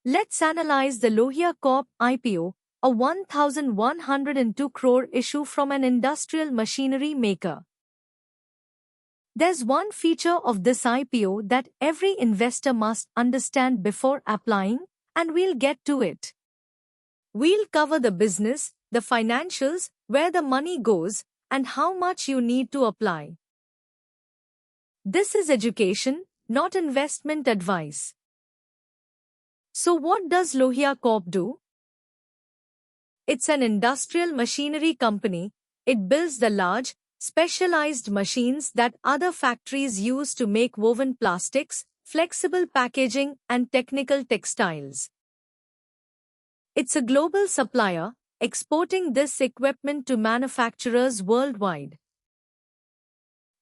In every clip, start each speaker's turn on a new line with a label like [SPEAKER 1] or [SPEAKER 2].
[SPEAKER 1] Let's analyze the Lohia Corp IPO, a 1,102 crore issue from an industrial machinery maker. There's one feature of this IPO that every investor must understand before applying, and we'll get to it. We'll cover the business, the financials, where the money goes, and how much you need to apply. This is education, not investment advice. So what does Lohia Corp do? It's an industrial machinery company. It builds the large, specialized machines that other factories use to make woven plastics, flexible packaging, and technical textiles. It's a global supplier, exporting this equipment to manufacturers worldwide.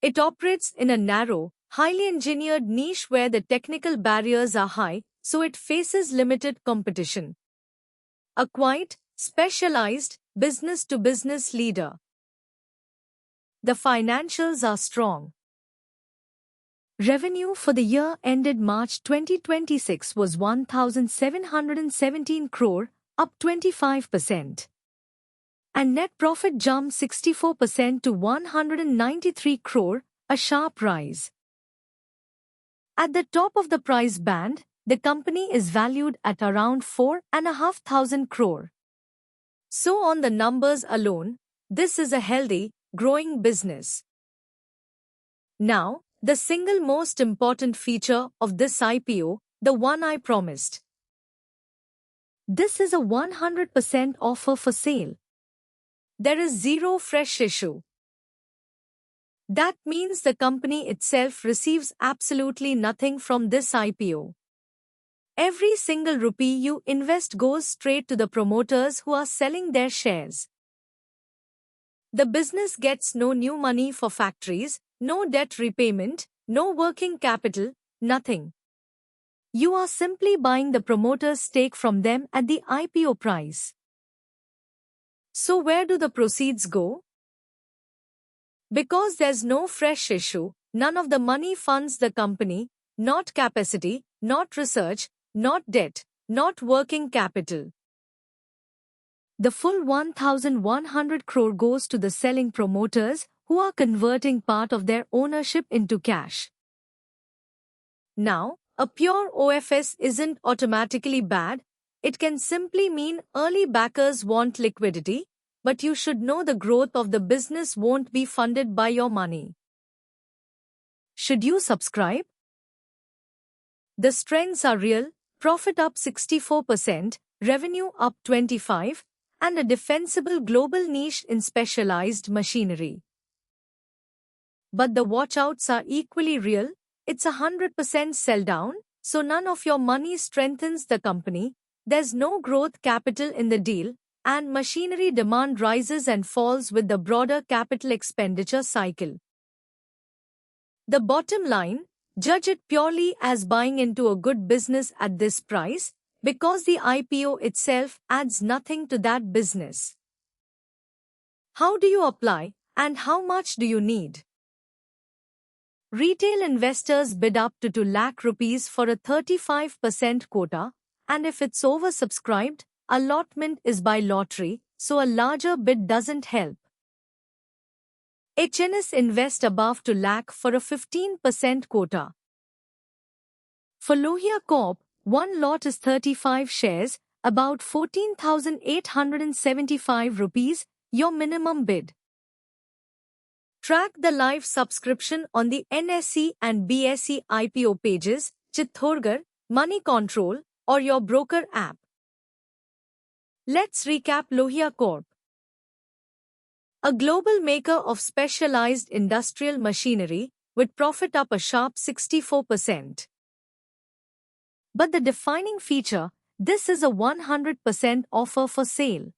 [SPEAKER 1] It operates in a narrow, highly engineered niche where the technical barriers are high, so it faces limited competition. A quite specialized business-to-business leader. The financials are strong. Revenue for the year ended March 2026 was 1,717 crore, up 25%. And net profit jumped 64% to 193 crore, a sharp rise. At the top of the price band, the company is valued at around 4,500 crore. So on the numbers alone, this is a healthy, growing business. Now, the single most important feature of this IPO, the one I promised. This is a 100% offer for sale. There is zero fresh issue. That means the company itself receives absolutely nothing from this IPO. Every single rupee you invest goes straight to the promoters who are selling their shares. The business gets no new money for factories, no debt repayment, no working capital, nothing. You are simply buying the promoter's stake from them at the IPO price. So where do the proceeds go? Because there's no fresh issue, none of the money funds the company, not capacity, not research, not debt, not working capital. The full 1,100 crore goes to the selling promoters who are converting part of their ownership into cash. Now, a pure OFS isn't automatically bad. It can simply mean early backers want liquidity, but you should know the growth of the business won't be funded by your money. Should you subscribe? The strengths are real, profit up 64%, revenue up 25%, and a defensible global niche in specialized machinery. But the watchouts are equally real. It's 100% sell down, so none of your money strengthens the company, there's no growth capital in the deal, and machinery demand rises and falls with the broader capital expenditure cycle. The bottom line, judge it purely as buying into a good business at this price, because the IPO itself adds nothing to that business. How do you apply, and how much do you need? Retail investors bid up to 2 lakh rupees for a 35% quota, and if it's oversubscribed, allotment is by lottery, so a larger bid doesn't help. HNS invest above 2 lakh for a 15% quota. For Lohia Corp, one lot is 35 shares, about 14,875 rupees, your minimum bid. Track the live subscription on the NSE and BSE IPO pages, Chittorgarh, Money Control, or your broker app. Let's recap Lohia Corp. A global maker of specialized industrial machinery, with profit up a sharp 64%. But the defining feature, this is a 100% offer for sale.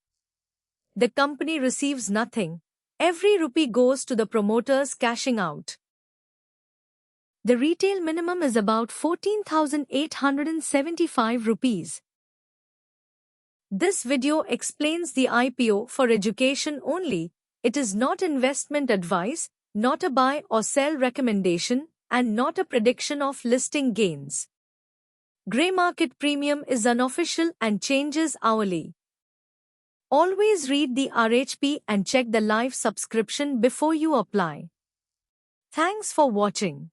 [SPEAKER 1] The company receives nothing. Every rupee goes to the promoters cashing out. The retail minimum is about 14,875 rupees. This video explains the IPO for education only. It is not investment advice, not a buy or sell recommendation, and not a prediction of listing gains. Grey Market Premium is unofficial and changes hourly. Always read the RHP and check the live subscription before you apply. Thanks for watching.